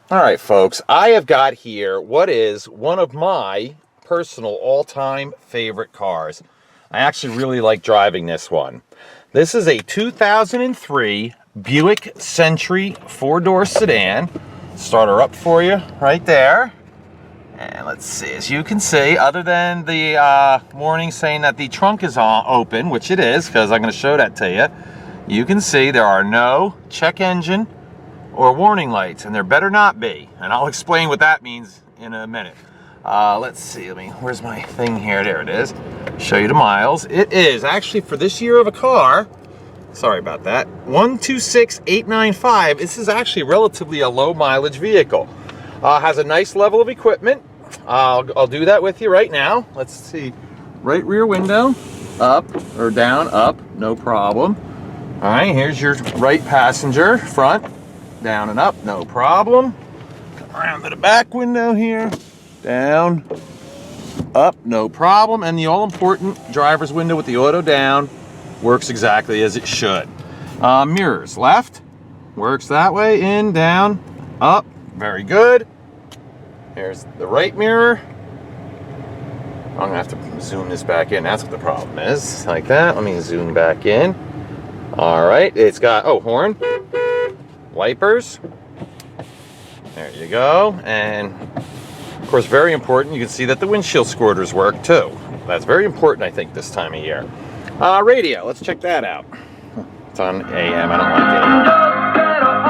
All right, folks, I have got here what is one of my personal all-time favorite cars. I actually really like driving this one. This is a 2003 Buick Century four-door sedan. Start her up for you right there. And let's see, as you can see, other than the warning saying that the trunk is open, which it is, because I'm going to show that to you, you can see there are no check engine or warning lights, and there better not be. And I'll explain what that means in a minute. Let's see, where's my thing here? There it is. Show you the miles. It is actually, for this year of a car, sorry about that, 126,895. This is actually relatively a low mileage vehicle. Has a nice level of equipment. I'll do that with you right now. Let's see, right rear window, up or down, up, no problem. All right, here's your right passenger, front, down and up, no problem. Around to the back window here, down, up, no problem. And the all-important driver's window with the auto down works exactly as it should. Mirrors, left, works that way, in, down, up, very good. Here's the right mirror. I'm gonna have to zoom this back in. That's what the problem is, like that. Let me zoom back in. All right, it's got, oh, horn. Wipers, there you go. And of course, very important, you can see that the windshield squirters work too. That's very important, I think, this time of year. Radio, let's check that out. It's on AM, I don't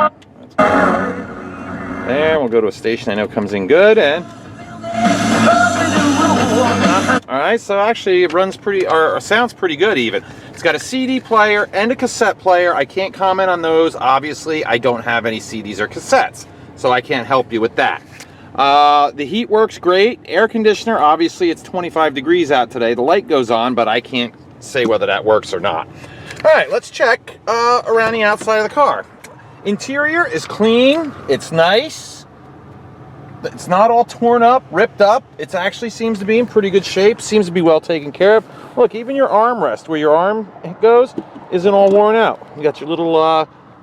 like it. There, we'll go to a station I know comes in good. And all right, so actually it runs pretty, or sounds pretty good even. It's got a CD player and a cassette player. I can't comment on those. Obviously, I don't have any CDs or cassettes, so I can't help you with that. The heat works great. Air conditioner, obviously it's 25 degrees out today. The light goes on, but I can't say whether that works or not. All right, let's check around the outside of the car. Interior is clean. It's nice. It's not all torn up, ripped up. It actually seems to be in pretty good shape. Seems to be well taken care of. Look, even your armrest, where your arm goes, isn't all worn out. You got your little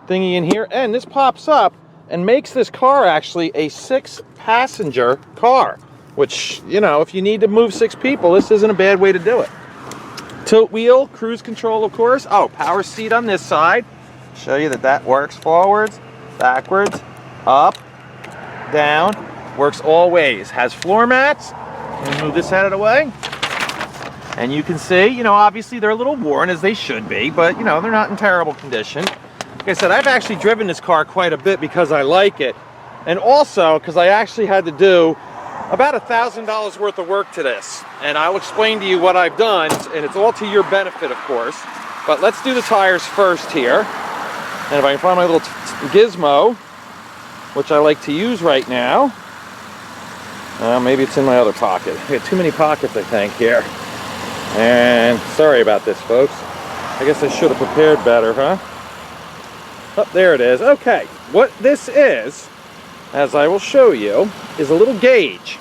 thingy in here, and this pops up and makes this car actually a 6-passenger car, which, you know, if you need to move 6 people, this isn't a bad way to do it. Tilt wheel, cruise control, of course. Oh, power seat on this side. Show you that that works forwards, backwards, up, down. Works all ways. Has floor mats. Let me move this out of the way. And you can see, you know, obviously they're a little worn, as they should be, but, you know, they're not in terrible condition. Like I said, I've actually driven this car quite a bit because I like it. And also because I actually had to do about $1,000 worth of work to this. And I'll explain to you what I've done, and it's all to your benefit, of course. But let's do the tires first here. And if I can find my little gizmo, which I like to use right now. Maybe it's in my other pocket. I got too many pockets, I think, here. And sorry about this, folks. I guess I should have prepared better, huh? Oh, there it is. Okay, what this is, as I will show you, is a little gauge.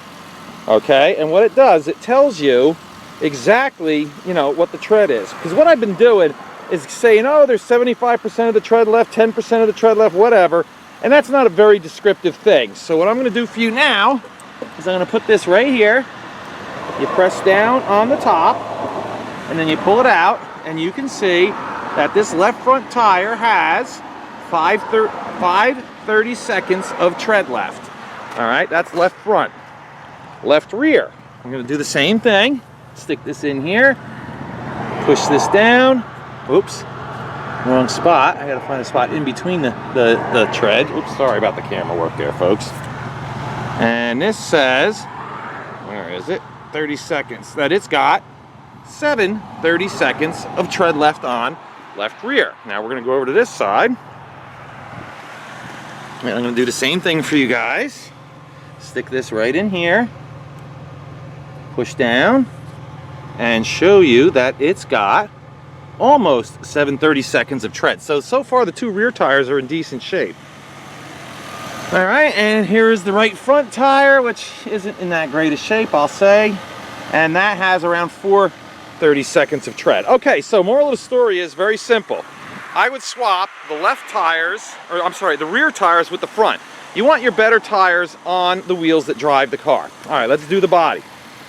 Okay, and what it does, it tells you exactly, you know, what the tread is. Because what I've been doing is saying, oh, there's 75% of the tread left, 10% of the tread left, whatever. And that's not a very descriptive thing. So what I'm going to do for you now is I'm going to put this right here. You press down on the top, and then you pull it out, and you can see that this left front tire has 530 seconds of tread left. All right, that's left front. Left rear, I'm going to do the same thing. Stick this in here, push this down. Oops, wrong spot. I got to find a spot in between the tread. Oops, sorry about the camera work there, folks. And this says, where is it? 30 seconds. That it's got 30 seconds of tread left on left rear. Now we're going to go over to this side. And I'm going to do the same thing for you guys. Stick this right in here. Push down. And show you that it's got almost 730 seconds of tread. So far the 2 rear tires are in decent shape. All right, and here is the right front tire, which isn't in that great a shape, I'll say. And that has around 430 seconds of tread. Okay, so moral of the story is very simple. I would swap the left tires, or I'm sorry, the rear tires with the front. You want your better tires on the wheels that drive the car. All right, let's do the body.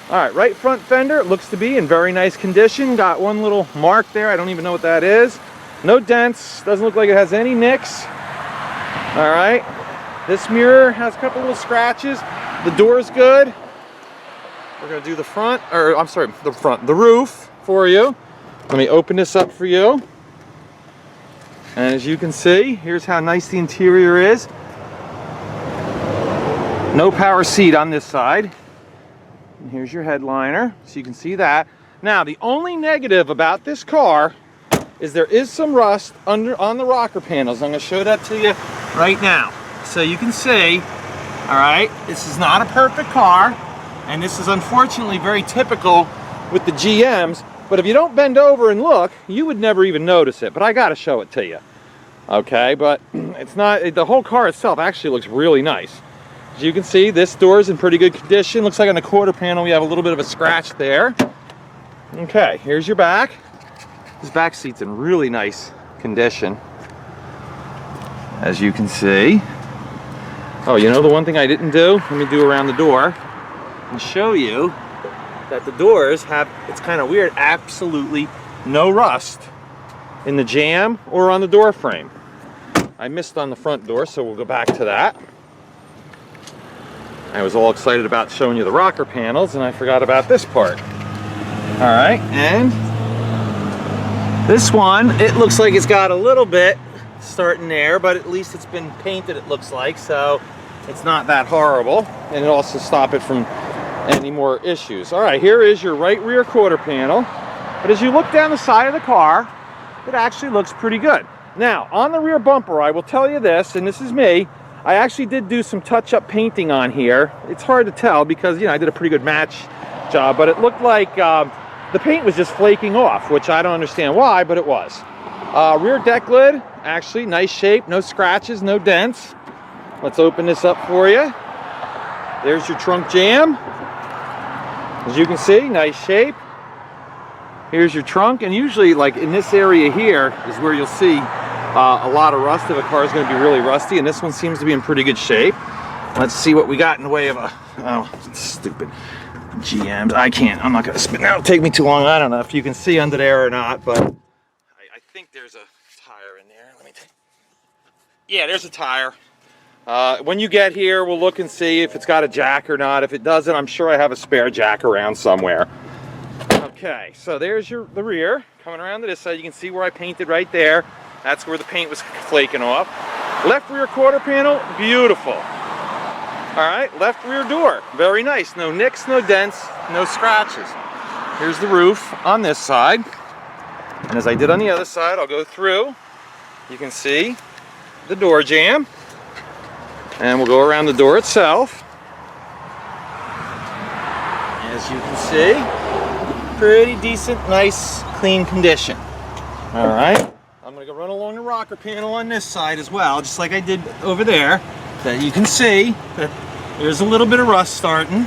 All right, right front fender, it looks to be in very nice condition. Got one little mark there, I don't even know what that is. No dents, doesn't look like it has any nicks. All right, this mirror has a couple little scratches. The door's good. We're gonna do the front, or I'm sorry, the roof for you. Let me open this up for you. And as you can see, here's how nice the interior is. No power seat on this side. And here's your headliner, so you can see that. Now, the only negative about this car is there is some rust on the rocker panels. I'm gonna show that to you right now. So you can see, all right, this is not a perfect car, and this is unfortunately very typical with the GMs, but if you don't bend over and look, you would never even notice it, but I gotta show it to you. Okay, but it's not, the whole car itself actually looks really nice. As you can see, this door is in pretty good condition. Looks like on the quarter panel we have a little bit of a scratch there. Okay, here's your back. This back seat's in really nice condition, as you can see. Oh, you know the one thing I didn't do? Let me do around the door and show you that the doors have, it's kind of weird, absolutely no rust in the jamb or on the door frame. I missed on the front door, so we'll go back to that. I was all excited about showing you the rocker panels, and I forgot about this part. All right, and this one, it looks like it's got a little bit starting there, but at least it's been painted, it looks like, so it's not that horrible, and it'll also stop it from any more issues. All right, here is your right rear quarter panel, but as you look down the side of the car, it actually looks pretty good. Now, on the rear bumper, I will tell you this, and this is me, I actually did do some touch-up painting on here. It's hard to tell because, you know, I did a pretty good match job, but it looked like the paint was just flaking off, which I don't understand why, but it was. Rear deck lid, actually nice shape, no scratches, no dents. Let's open this up for you. There's your trunk jamb. As you can see, nice shape. Here's your trunk, and usually like in this area here is where you'll see a lot of rust if a car is going to be really rusty, and this one seems to be in pretty good shape. Let's see what we got in the way of a, oh, stupid GMs. I'm not going to spin. That'll take me too long. I don't know if you can see under there or not, but I think there's a tire in there. Let me take. Yeah, there's a tire. When you get here, we'll look and see if it's got a jack or not. If it doesn't, I'm sure I have a spare jack around somewhere. Okay, so there's the rear. Coming around to this side, you can see where I painted right there. That's where the paint was flaking off. Left rear quarter panel, beautiful. All right, left rear door, very nice. No nicks, no dents, no scratches. Here's the roof on this side. And as I did on the other side, I'll go through. You can see the door jamb. And we'll go around the door itself. As you can see, pretty decent, nice, clean condition. All right. I'm going to go run along the rocker panel on this side as well, just like I did over there, that you can see that there's a little bit of rust starting.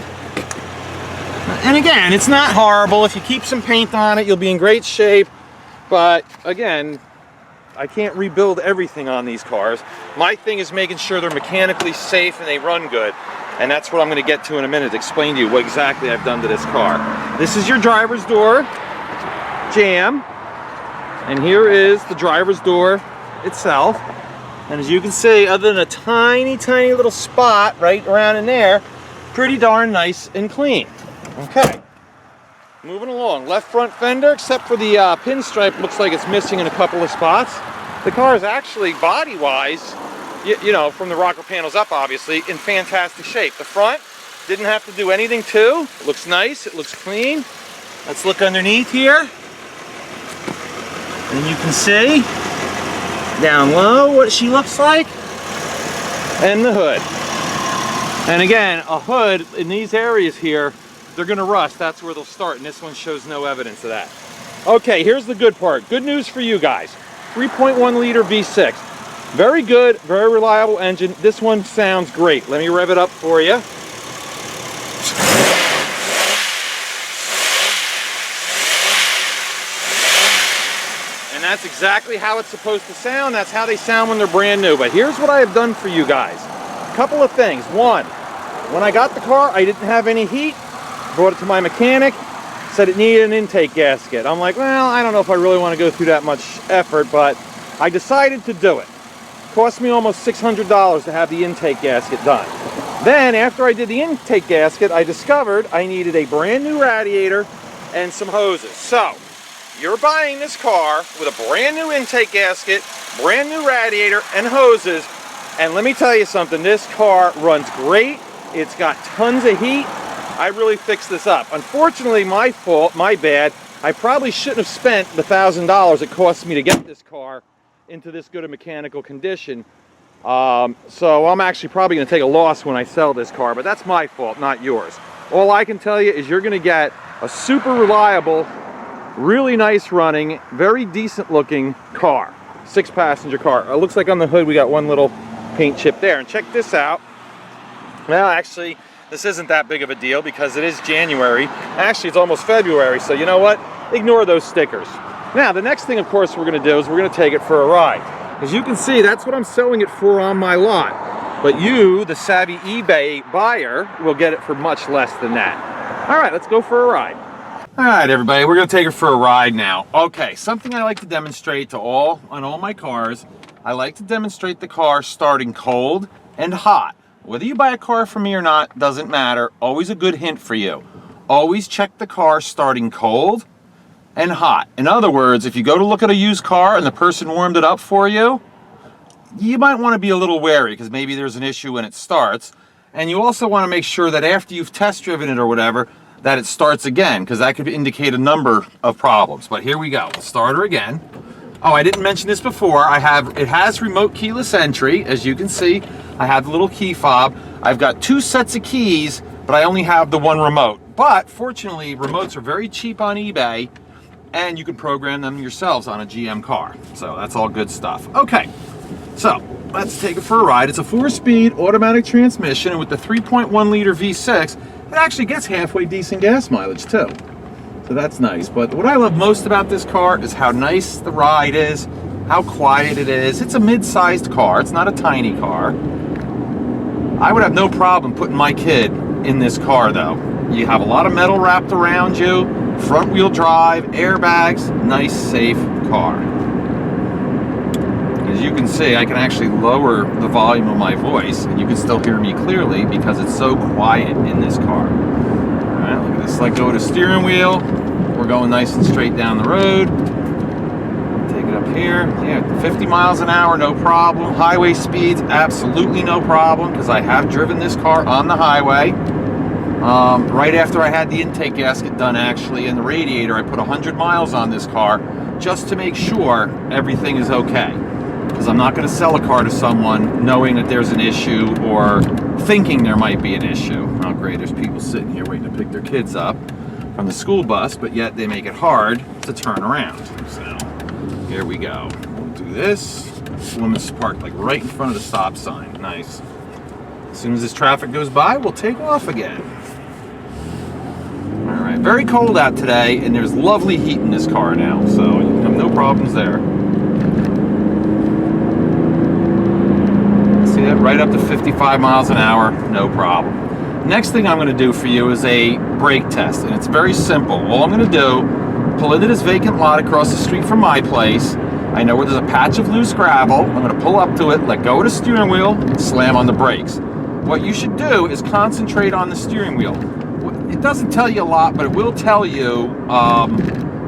And again, it's not horrible. If you keep some paint on it, you'll be in great shape. But again, I can't rebuild everything on these cars. My thing is making sure they're mechanically safe and they run good. And that's what I'm going to get to in a minute to explain to you what exactly I've done to this car. This is your driver's door jamb. And here is the driver's door itself. And as you can see, other than a tiny, tiny little spot right around in there, pretty darn nice and clean. Okay, moving along. Left front fender, except for the pinstripe, looks like it's missing in a couple of spots. The car is actually, body-wise, you know, from the rocker panels up, obviously, in fantastic shape. The front, didn't have to do anything to. It looks nice, it looks clean. Let's look underneath here. And you can see down low what she looks like, and the hood. And again, a hood in these areas here, they're going to rust. That's where they'll start, and this one shows no evidence of that. Okay, here's the good part. Good news for you guys. 3.1 liter V6. Very good, very reliable engine. This one sounds great. Let me rev it up for you. And that's exactly how it's supposed to sound. That's how they sound when they're brand new. But here's what I have done for you guys. couple of things. One, when I got the car, I didn't have any heat. Brought it to my mechanic, said it needed an intake gasket. I'm like, well, I don't know if I really want to go through that much effort, but I decided to do it. Cost me almost $600 to have the intake gasket done. Then, after I did the intake gasket, I discovered I needed a brand new radiator and some hoses. So, you're buying this car with a brand new intake gasket, brand new radiator, and hoses. And let me tell you something, this car runs great. It's got tons of heat. I really fixed this up. Unfortunately, my fault, my bad. I probably shouldn't have spent the $1,000 it cost me to get this car into this good a mechanical condition. So I'm actually probably going to take a loss when I sell this car, but that's my fault, not yours. All I can tell you is you're going to get a super reliable, really nice running, very decent looking car. 6-passenger car. It looks like on the hood we got one little paint chip there. And check this out. Well, actually, this isn't that big of a deal because it is January. Actually, it's almost February, so you know what? Ignore those stickers. Now, the next thing, of course, we're going to do is we're going to take it for a ride. As you can see, that's what I'm selling it for on my lot. But you, the savvy eBay buyer, will get it for much less than that. All right, let's go for a ride. All right, everybody, we're going to take it for a ride now. Okay, something I like to demonstrate on all my cars, I like to demonstrate the car starting cold and hot. Whether you buy a car from me or not, doesn't matter. Always a good hint for you. Always check the car starting cold and hot. In other words, if you go to look at a used car and the person warmed it up for you, you might want to be a little wary because maybe there's an issue when it starts. And you also want to make sure that after you've test driven it or whatever, that it starts again, because that could indicate a number of problems. But here we go. We'll start her again. Oh, I didn't mention this before. It has remote keyless entry, as you can see. I have the little key fob. I've got 2 sets of keys, but I only have the one remote. But fortunately, remotes are very cheap on eBay, and you can program them yourselves on a GM car. So that's all good stuff. Okay, so let's take it for a ride. It's a 4-speed automatic transmission, and with the 3.1 liter V6, it actually gets halfway decent gas mileage too. So that's nice. But what I love most about this car is how nice the ride is, how quiet it is. It's a mid-sized car. It's not a tiny car. I would have no problem putting my kid in this car though. You have a lot of metal wrapped around you, front wheel drive, airbags, nice safe car. As you can see, I can actually lower the volume of my voice and you can still hear me clearly because it's so quiet in this car. Alright, look at this. Let go of the steering wheel. We're going nice and straight down the road. Take it up here. Yeah, 50 miles an hour, no problem. Highway speeds, absolutely no problem because I have driven this car on the highway. Right after I had the intake gasket done actually and the radiator, I put 100 miles on this car just to make sure everything is okay. Because I'm not going to sell a car to someone knowing that there's an issue or thinking there might be an issue. Oh great, there's people sitting here waiting to pick their kids up from the school bus, but yet they make it hard to turn around. So here we go. We'll do this. This woman's parked like right in front of the stop sign. Nice. As soon as this traffic goes by, we'll take off again. All right, very cold out today, and there's lovely heat in this car now, so you have no problems there. See that? Right up to 55 miles an hour, no problem. Next thing I'm going to do for you is a brake test, and it's very simple. All I'm going to do, pull into this vacant lot across the street from my place. I know where there's a patch of loose gravel. I'm going to pull up to it, let go of the steering wheel, and slam on the brakes. What you should do is concentrate on the steering wheel. It doesn't tell you a lot, but it will tell you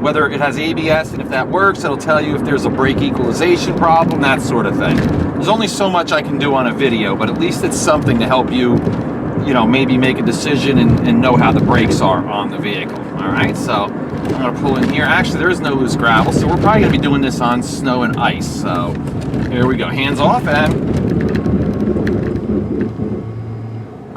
whether it has ABS, and if that works, it'll tell you if there's a brake equalization problem, that sort of thing. There's only so much I can do on a video, but at least it's something to help you, you know, maybe make a decision and know how the brakes are on the vehicle. All right, so I'm going to pull in here. Actually, there is no loose gravel, so we're probably going to be doing this on snow and ice. So here we go. Hands off and...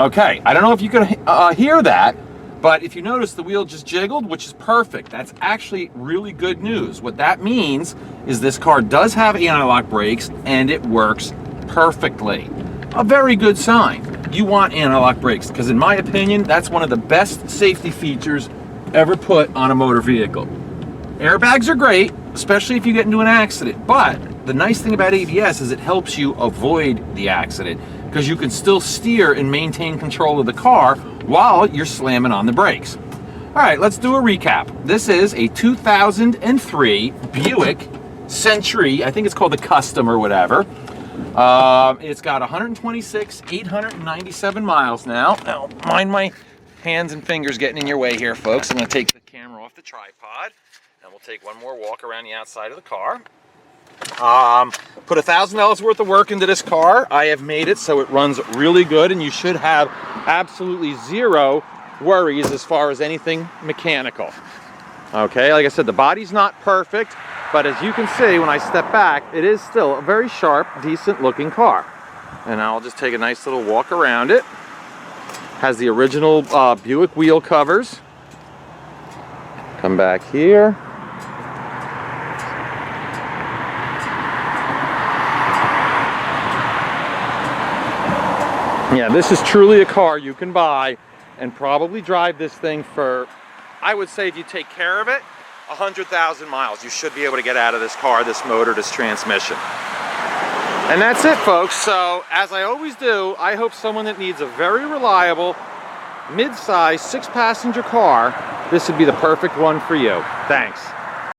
Okay, I don't know if you can hear that, but if you notice, the wheel just jiggled, which is perfect. That's actually really good news. What that means is this car does have anti-lock brakes and it works perfectly. A very good sign. You want anti-lock brakes because in my opinion, that's one of the best safety features ever put on a motor vehicle. Airbags are great, especially if you get into an accident, but the nice thing about ABS is it helps you avoid the accident. because you can still steer and maintain control of the car while you're slamming on the brakes. All right, let's do a recap. This is a 2003 Buick Century, I think it's called the Custom or whatever. It's got 126,897 miles now. Now, mind my hands and fingers getting in your way here, folks. I'm gonna take the camera off the tripod, and we'll take one more walk around the outside of the car. Put $1,000 worth of work into this car. I have made it so it runs really good, and you should have absolutely zero worries as far as anything mechanical. Okay, like I said, the body's not perfect, but as you can see when I step back, it is still a very sharp, decent looking car. And I'll just take a nice little walk around it. Has the original Buick wheel covers. Come back here. Yeah, this is truly a car you can buy and probably drive this thing for, I would say if you take care of it, 100,000 miles. You should be able to get out of this car, this motor, this transmission. And that's it, folks. So, as I always do, I hope someone that needs a very reliable, mid-size, 6-passenger car, this would be the perfect one for you. Thanks.